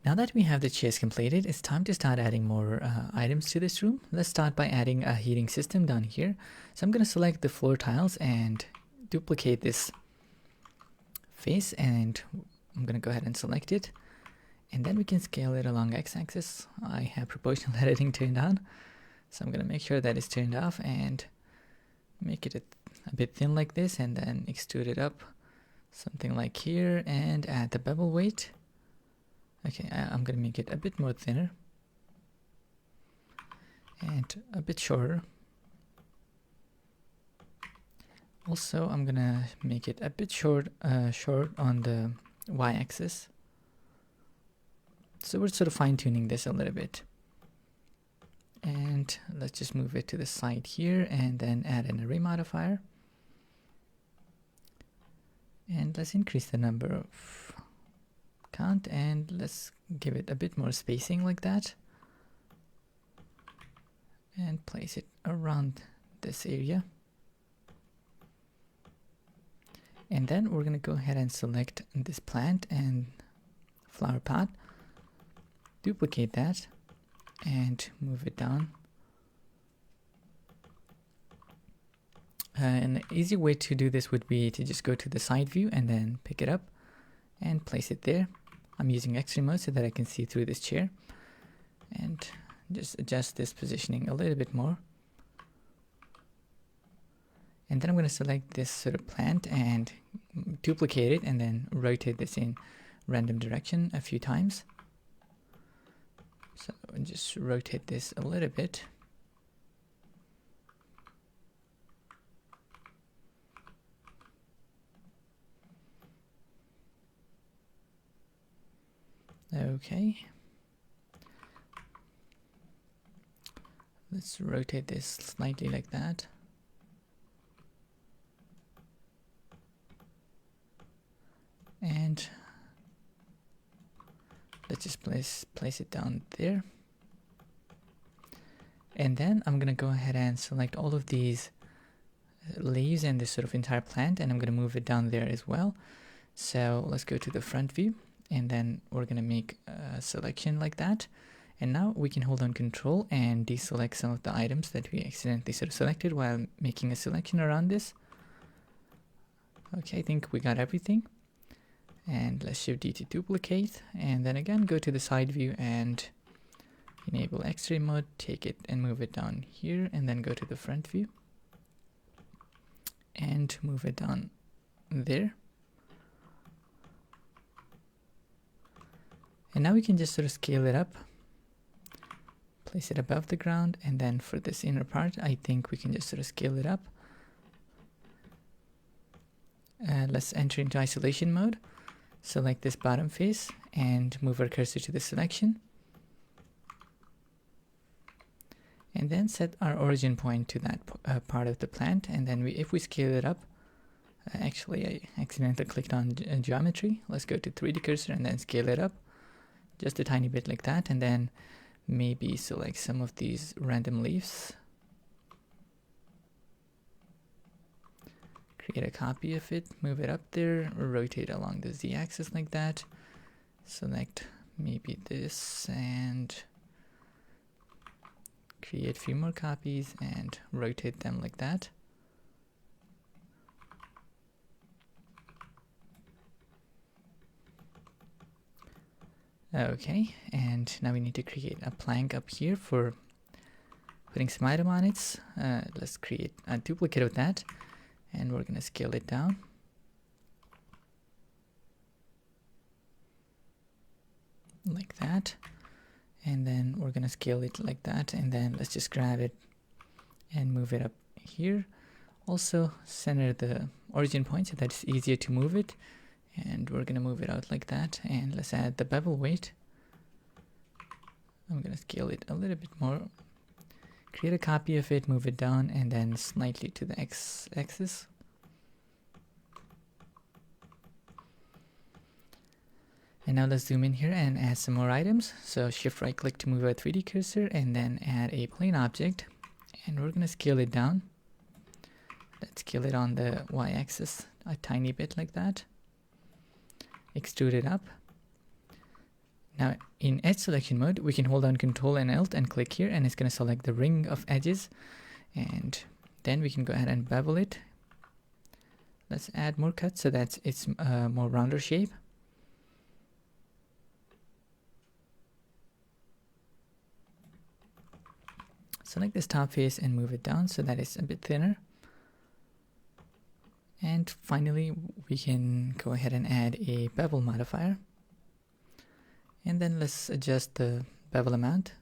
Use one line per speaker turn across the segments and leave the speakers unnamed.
Now that we have the chairs completed, it's time to start adding more items to this room. Let's start by adding a heating system down here. So I'm going to select the floor tiles and duplicate this face, and I'm going to go ahead and select it. And then we can scale it along x-axis. I have proportional editing turned on, so I'm going to make sure that it's turned off and make it a bit thin like this, and then extrude it up something like here and add the bevel weight. Okay, I'm going to make it a bit more thinner and a bit shorter. Also, I'm going to make it a bit short on the y-axis. So we're sort of fine-tuning this a little bit. And let's just move it to the side here and then add an array modifier. And let's increase the number of count, and let's give it a bit more spacing like that. And place it around this area. And then we're going to go ahead and select this plant and flower pot. Duplicate that and move it down. An easy way to do this would be to just go to the side view and then pick it up and place it there. I'm using X-ray mode so that I can see through this chair, and just adjust this positioning a little bit more. And then I'm going to select this sort of plant and duplicate it and then rotate this in random direction a few times. So just rotate this a little bit. Okay. Let's rotate this slightly like that. And let's just place it down there. And then I'm gonna go ahead and select all of these leaves and this sort of entire plant, and I'm gonna move it down there as well. So let's go to the front view, and then we're gonna make a selection like that. And now we can hold on Control and deselect some of the items that we accidentally sort of selected while making a selection around this. Okay, I think we got everything. And let's Shift D to duplicate, and then again go to the side view and enable X-ray mode, take it and move it down here, and then go to the front view and move it down there. And now we can just sort of scale it up, place it above the ground, and then for this inner part I think we can just sort of scale it up. Let's enter into isolation mode. Select this bottom face and move our cursor to the selection. And then set our origin point to that part of the plant. And then if we scale it up, actually I accidentally clicked on geometry. Let's go to 3D cursor and then scale it up just a tiny bit like that. And then maybe select some of these random leaves. Create a copy of it, move it up there, rotate along the z-axis like that. Select maybe this and create a few more copies and rotate them like that. Okay, and now we need to create a plank up here for putting some item on it. Let's create a duplicate of that. And we're going to scale it down. Like that. And then we're going to scale it like that. And then let's just grab it and move it up here. Also center the origin point so that it's easier to move it. And we're going to move it out like that. And let's add the bevel weight. I'm going to scale it a little bit more. Create a copy of it, move it down, and then slightly to the x-axis. And now let's zoom in here and add some more items. So Shift right click to move our 3D cursor and then add a plane object. And we're going to scale it down. Let's scale it on the y-axis a tiny bit like that. Extrude it up. Now in edge selection mode, we can hold down Control and Alt and click here, and it's going to select the ring of edges, and then we can go ahead and bevel it. Let's add more cuts so that it's more rounder shape. Select this top face and move it down so that it's a bit thinner. And finally, we can go ahead and add a bevel modifier. And then let's adjust the bevel amount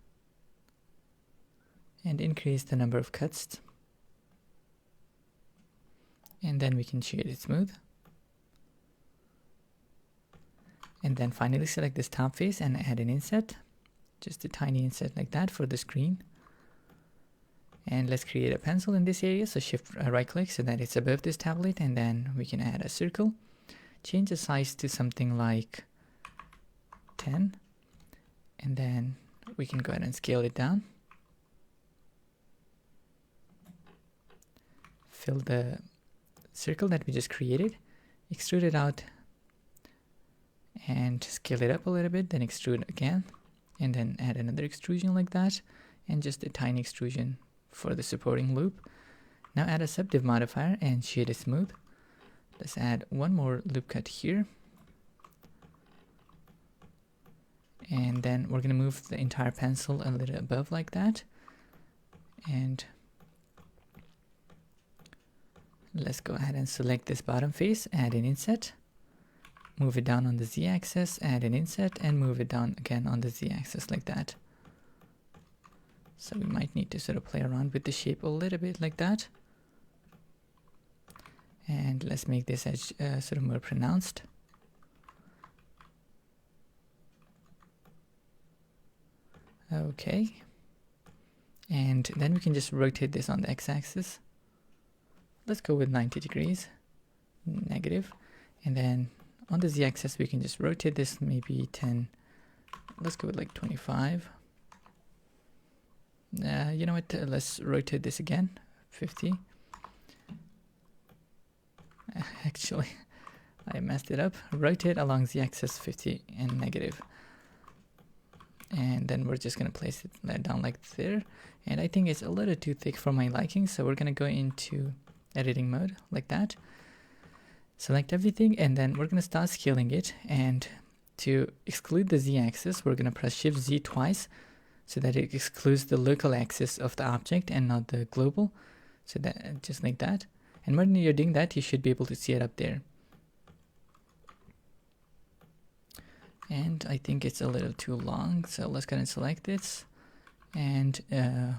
and increase the number of cuts. And then we can shade it smooth. And then finally select this top face and add an inset. Just a tiny inset like that for the screen. And let's create a pencil in this area, so shift right click so that it's above this tablet, and then we can add a circle. Change the size to something like 10, and then we can go ahead and scale it down. Fill the circle that we just created, extrude it out, and scale it up a little bit, then extrude again, and then add another extrusion like that, and just a tiny extrusion for the supporting loop. Now add a subdiv modifier and shade it smooth. Let's add one more loop cut here. And then we're going to move the entire pencil a little above like that. And let's go ahead and select this bottom face, add an inset, move it down on the z-axis, add an inset, and move it down again on the z-axis like that. So we might need to sort of play around with the shape a little bit like that. And let's make this edge sort of more pronounced. Okay. And then we can just rotate this on the x-axis. Let's go with 90 degrees, negative. And then on the z-axis, we can just rotate this maybe 10. Let's go with like 25. You know what, let's rotate this again, 50. Actually, I messed it up. Rotate along the axis 50 and negative. And then we're just going to place it down like there. And I think it's a little too thick for my liking, so we're going to go into editing mode like that. Select everything, and then we're going to start scaling it. And to exclude the z-axis, we're going to press Shift Z twice, so that it excludes the local axis of the object and not the global. So that just like that. And when you're doing that, you should be able to see it up there. And I think it's a little too long, so let's go ahead and select this. And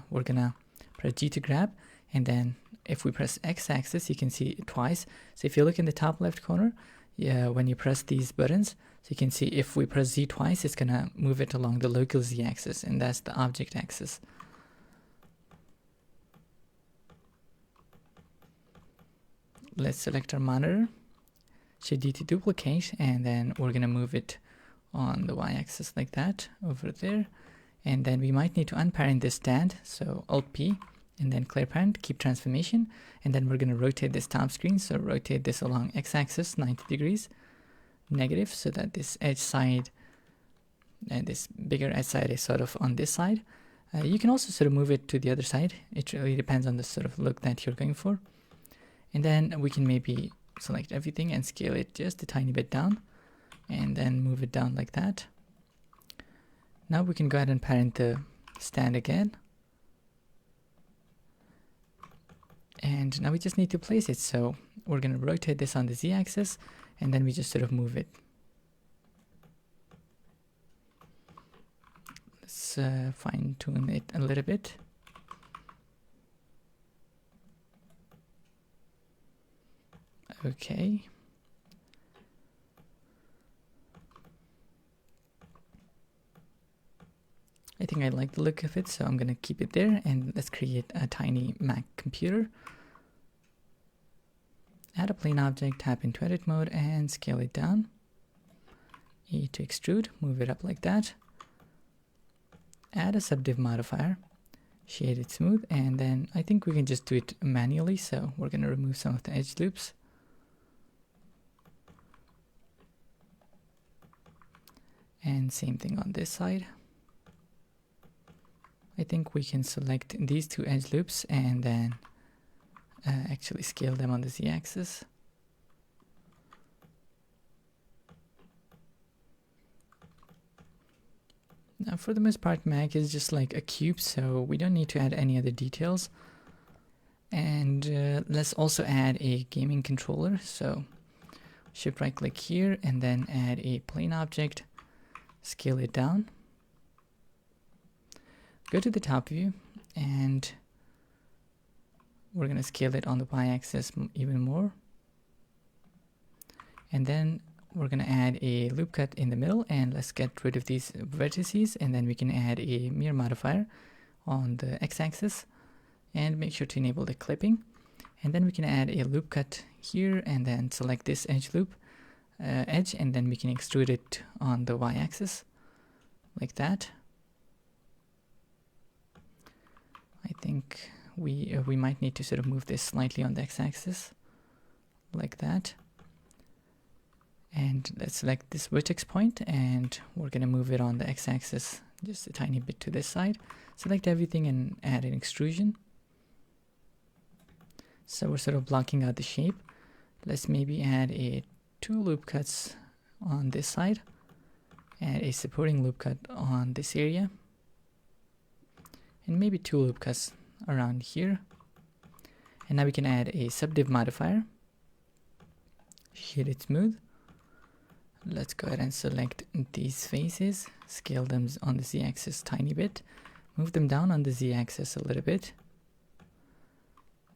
we're gonna press G to grab, and then if we press X-axis, you can see it twice. So if you look in the top left corner, when you press these buttons, so you can see if we press Z twice, it's gonna move it along the local Z axis, and that's the object axis. Let's select our monitor, Shift D to duplicate, and then we're gonna move it on the Y axis like that over there. And then we might need to unparent this stand, so Alt P, and then clear parent, keep transformation, and then we're gonna rotate this top screen, so rotate this along X axis 90 degrees. Negative, so that this edge side and this bigger edge side is sort of on this side. You can also sort of move it to the other side. It really depends on the sort of look that you're going for. And then we can maybe select everything and scale it just a tiny bit down, and then move it down like that. Now we can go ahead and parent the stand again. And now we just need to place it, so we're going to rotate this on the z-axis, and then we just sort of move it. Let's fine tune it a little bit. Okay. I think I like the look of it, so I'm going to keep it there, and let's create a tiny Mac computer. Add a plane object, tap into edit mode, and scale it down. E to extrude, move it up like that. Add a subdiv modifier, shade it smooth, and then I think we can just do it manually, so we're going to remove some of the edge loops. And same thing on this side. I think we can select these two edge loops and then actually scale them on the z-axis. Now for the most part, Mac is just like a cube, so we don't need to add any other details. And let's also add a gaming controller. So shift right click here and then add a plane object, scale it down. Go to the top view and we're going to scale it on the y-axis even more. And then we're going to add a loop cut in the middle, and let's get rid of these vertices, and then we can add a mirror modifier on the x-axis and make sure to enable the clipping. And then we can add a loop cut here and then select this edge loop edge, and then we can extrude it on the y-axis like that. I think we might need to sort of move this slightly on the x-axis like that. And let's select this vertex point and we're going to move it on the x-axis just a tiny bit to this side. Select everything and add an extrusion. So we're sort of blocking out the shape. Let's maybe add two loop cuts on this side, add a supporting loop cut on this area, and maybe two loop cuts around here. And now we can add a subdiv modifier, hit it smooth. Let's go ahead and select these faces, scale them on the z-axis tiny bit, move them down on the z-axis a little bit.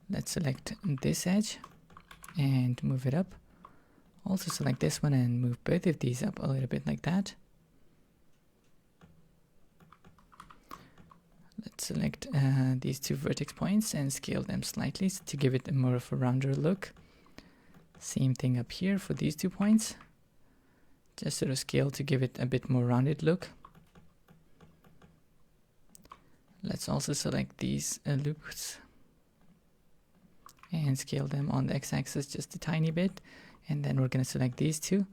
Let's select this edge and move it up. Also select this one and move both of these up a little bit like that. Let's select these two vertex points and scale them slightly to give it more of a rounder look. Same thing up here for these 2 points. Just sort of scale to give it a bit more rounded look. Let's also select these loops and scale them on the x-axis just a tiny bit. And then we're going to select these two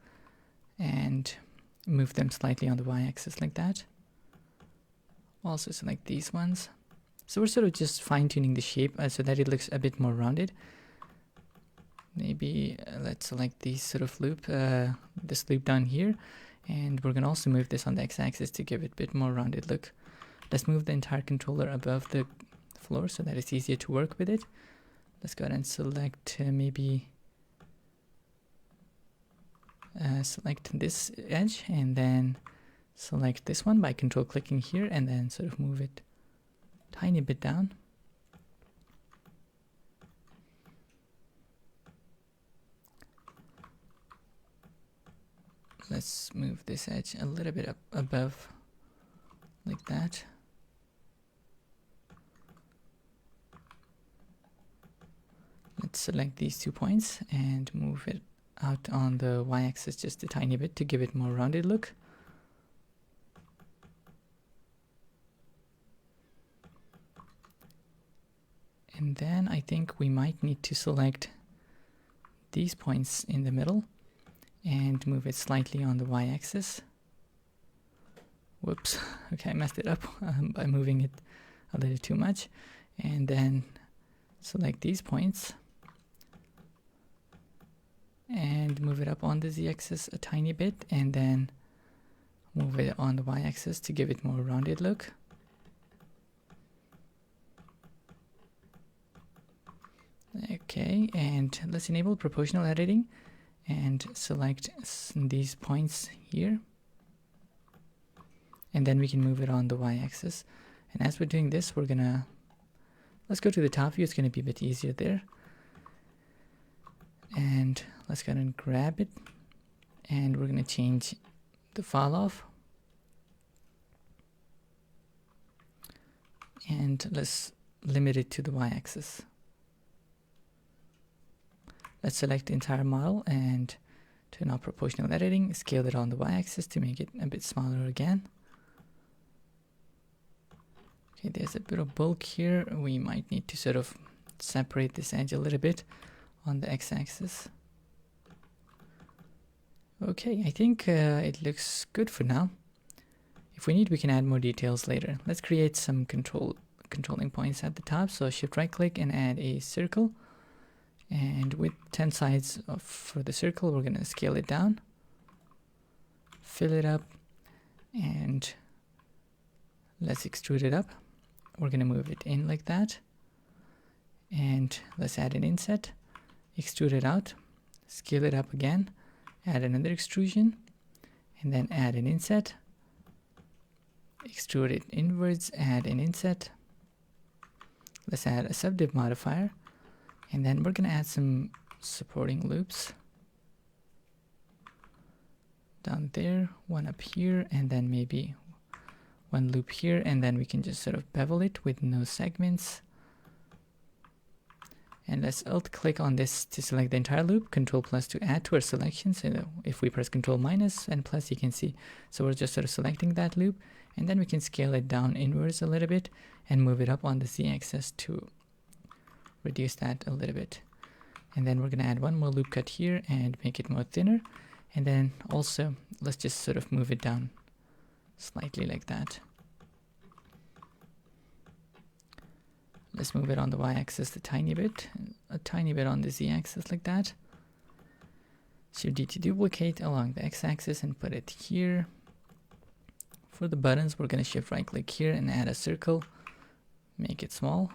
and move them slightly on the y-axis like that. Also select these ones. So we're sort of just fine-tuning the shape so that it looks a bit more rounded. Maybe let's select these sort of loop, this loop down here, and we're going to also move this on the x-axis to give it a bit more rounded look. Let's move the entire controller above the floor so that it's easier to work with it. Let's go ahead and select maybe select this edge and then select this one by control clicking here and then sort of move it tiny bit down. Let's move this edge a little bit up above like that. Let's select these 2 points and move it out on the y-axis just a tiny bit to give it more rounded look. And then I think we might need to select these points in the middle and move it slightly on the y-axis. Whoops, okay, I messed it up by moving it a little too much. And then select these points and move it up on the z-axis a tiny bit, and then move it on the y-axis to give it more rounded look. Okay, and let's enable proportional editing and select these points here, and then we can move it on the y-axis. And as we're doing this, let's go to the top view. It's going to be a bit easier there. And let's go ahead and grab it, and we're going to change the fall off, and let's limit it to the y-axis. Let's select the entire model and turn on proportional editing, scale it on the y-axis to make it a bit smaller again. Okay, there's a bit of bulk here. We might need to sort of separate this edge a little bit on the x-axis. Okay, I think it looks good for now. If we need, we can add more details later. Let's create some controlling points at the top. So shift right click and add a circle. And with 10 sides for the circle, we're going to scale it down, fill it up, and let's extrude it up. We're going to move it in like that. And let's add an inset, extrude it out, scale it up again, add another extrusion, and then add an inset, extrude it inwards, add an inset. Let's add a subdiv modifier, and then we're going to add some supporting loops down there, one up here, and then maybe one loop here, and then we can just sort of bevel it with no segments. And let's alt click on this to select the entire loop, Control plus to add to our selection. So if we press Control minus and plus, you can see, so we're just sort of selecting that loop, and then we can scale it down inwards a little bit and move it up on the Z-axis to reduce that a little bit. And then we're going to add one more loop cut here and make it more thinner. And then also, let's just sort of move it down slightly like that. Let's move it on the y-axis a tiny bit on the z-axis like that. Shift D to duplicate along the x-axis and put it here. For the buttons, we're going to shift right click here and add a circle, make it small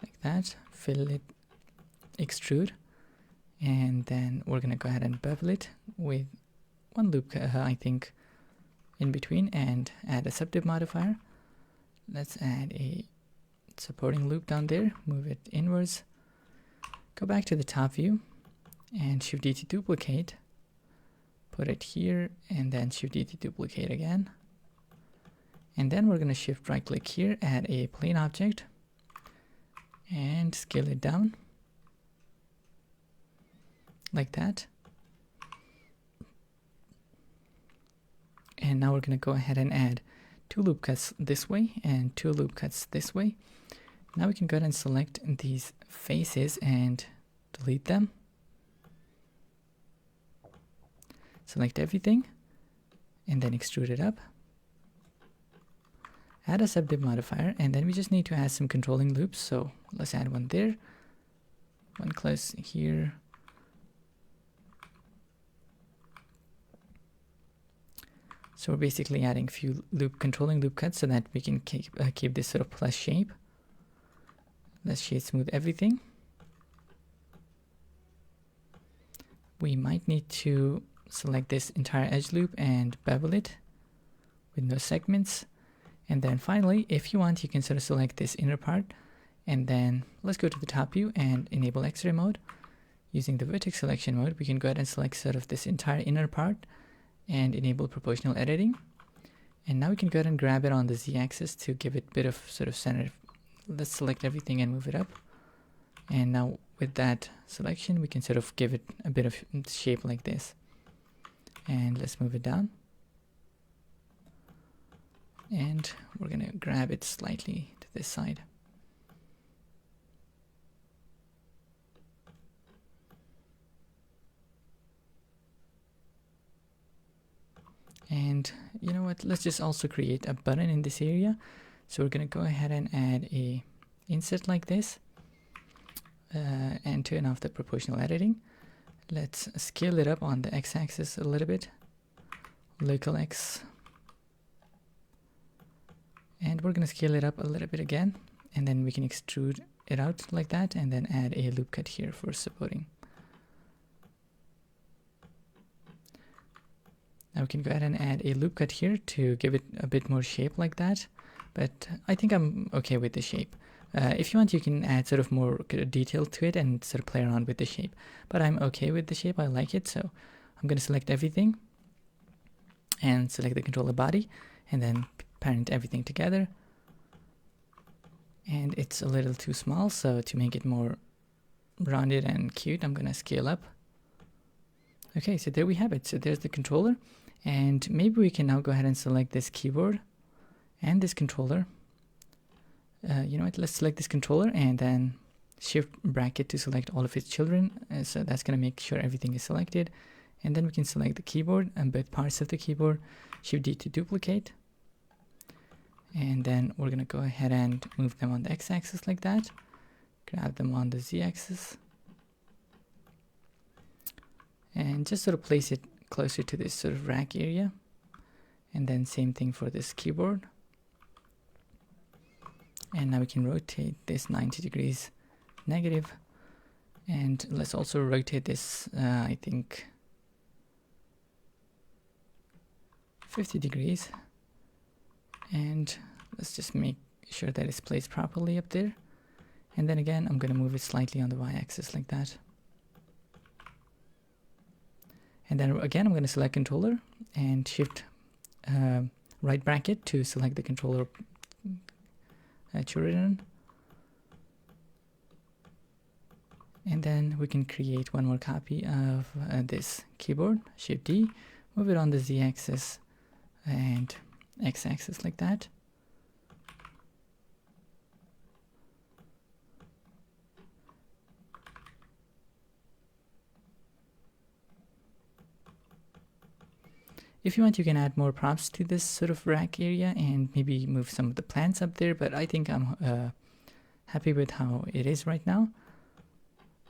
like that, fill it, extrude, and then we're going to go ahead and bevel it with one loop I think in between, and add a subdiv modifier. Let's add a supporting loop down there, move it inwards, go back to the top view and Shift D to duplicate, put it here, and then Shift D to duplicate again. And then we're going to shift right click here, add a plane object and scale it down like that. And now we're going to go ahead and add 2 loop cuts this way and 2 loop cuts this way. Now we can go ahead and select these faces and delete them. Select everything and then extrude it up. Add a subdiv modifier, and then we just need to add some controlling loops. So let's add one there, one close here, so we're basically adding a few controlling loop cuts so that we can keep this sort of plus shape. Let's shade smooth everything. We might need to select this entire edge loop and bevel it with no segments. And then finally, if you want, you can sort of select this inner part, and then let's go to the top view and enable X-ray mode. Using the vertex selection mode, we can go ahead and select sort of this entire inner part and enable proportional editing. And now we can go ahead and grab it on the Z-axis to give it a bit of sort of center. Let's select everything and move it up. And now with that selection, we can sort of give it a bit of shape like this. And let's move it down. And we're going to grab it slightly to this side. And you know what, let's just also create a button in this area. So we're going to go ahead and add a inset like this and turn off the proportional editing. Let's scale it up on the x-axis a little bit, local x, and we're going to scale it up a little bit again, and then we can extrude it out like that, and then add a loop cut here for supporting. Now we can go ahead and add a loop cut here to give it a bit more shape like that, but I think I'm okay with the shape. If you want, you can add sort of more detail to it and sort of play around with the shape, but I'm okay with the shape. I like it, so I'm going to select everything and select the controller body and then parent everything together. And it's a little too small, so to make it more rounded and cute, I'm going to scale up. Okay, so there we have it. So there's the controller, and maybe we can now go ahead and select this keyboard and this controller. You know what, let's select this controller and then shift bracket to select all of its children. So that's going to make sure everything is selected. And then we can select the keyboard and both parts of the keyboard, Shift D to duplicate. And then we're gonna go ahead and move them on the X-axis like that. Grab them on the Z-axis. And just sort of place it closer to this sort of rack area. And then same thing for this keyboard. And now we can rotate this 90 degrees negative. And let's also rotate this, I think, 50 degrees. And let's just make sure that it's placed properly up there. And then again, I'm going to move it slightly on the Y-axis like that. And then again, I'm going to select controller and shift right bracket to select the controller children. And then we can create one more copy of this keyboard, Shift D, move it on the Z-axis and X-axis like that. If you want, you can add more props to this sort of rack area and maybe move some of the plants up there, but I think I'm happy with how it is right now.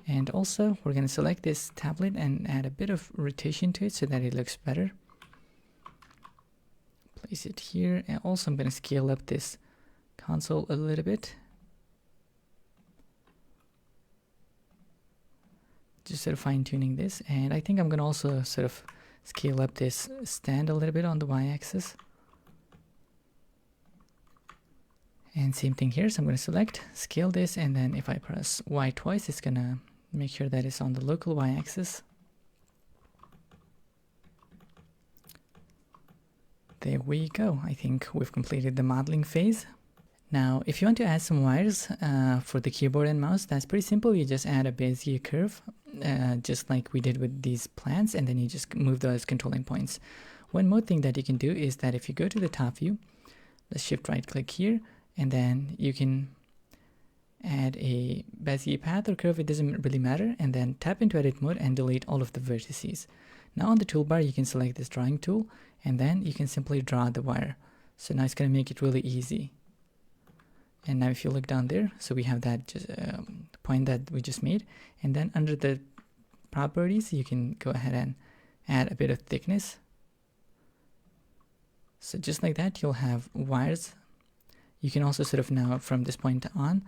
And also, we're going to select this tablet and add a bit of rotation to it so that it looks better. Place it here, and also I'm going to scale up this console a little bit. Just sort of fine-tuning this, and I think I'm going to also sort of scale up this stand a little bit on the Y-axis. And same thing here, so I'm going to select, scale this, and then if I press Y twice, it's going to make sure that it's on the local Y-axis. There we go. I think we've completed the modeling phase. Now, if you want to add some wires for the keyboard and mouse, that's pretty simple. You just add a Bezier curve, just like we did with these plants, and then you just move those controlling points. One more thing that you can do is that if you go to the top view, let's shift right click here, and then you can add a Bezier path or curve, it doesn't really matter, and then tap into edit mode and delete all of the vertices. Now on the toolbar, you can select this drawing tool, and then you can simply draw the wire. So now it's going to make it really easy. And now if you look down there, so we have that just point that we just made, and then under the properties, you can go ahead and add a bit of thickness. So just like that, you'll have wires. You can also sort of now from this point on,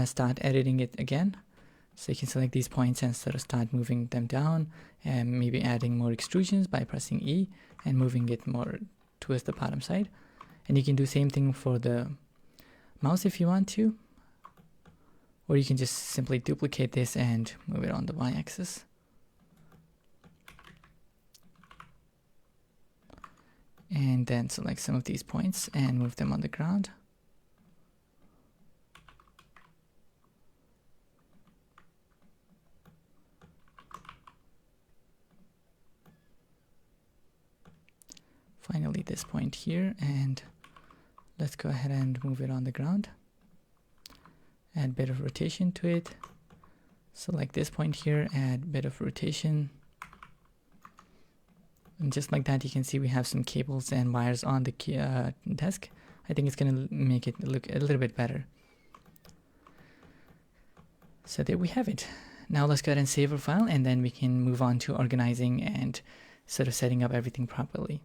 start editing it again. So you can select these points and sort of start moving them down, and maybe adding more extrusions by pressing E and moving it more towards the bottom side. And you can do same thing for the mouse if you want to, or you can just simply duplicate this and move it on the Y-axis. And then select some of these points and move them on the ground. Finally this point here, and let's go ahead and move it on the ground. Add a bit of rotation to it. Select this point here, add a bit of rotation. And just like that, you can see we have some cables and wires on the desk. I think it's going to make it look a little bit better. So there we have it. Now let's go ahead and save our file, and then we can move on to organizing and sort of setting up everything properly.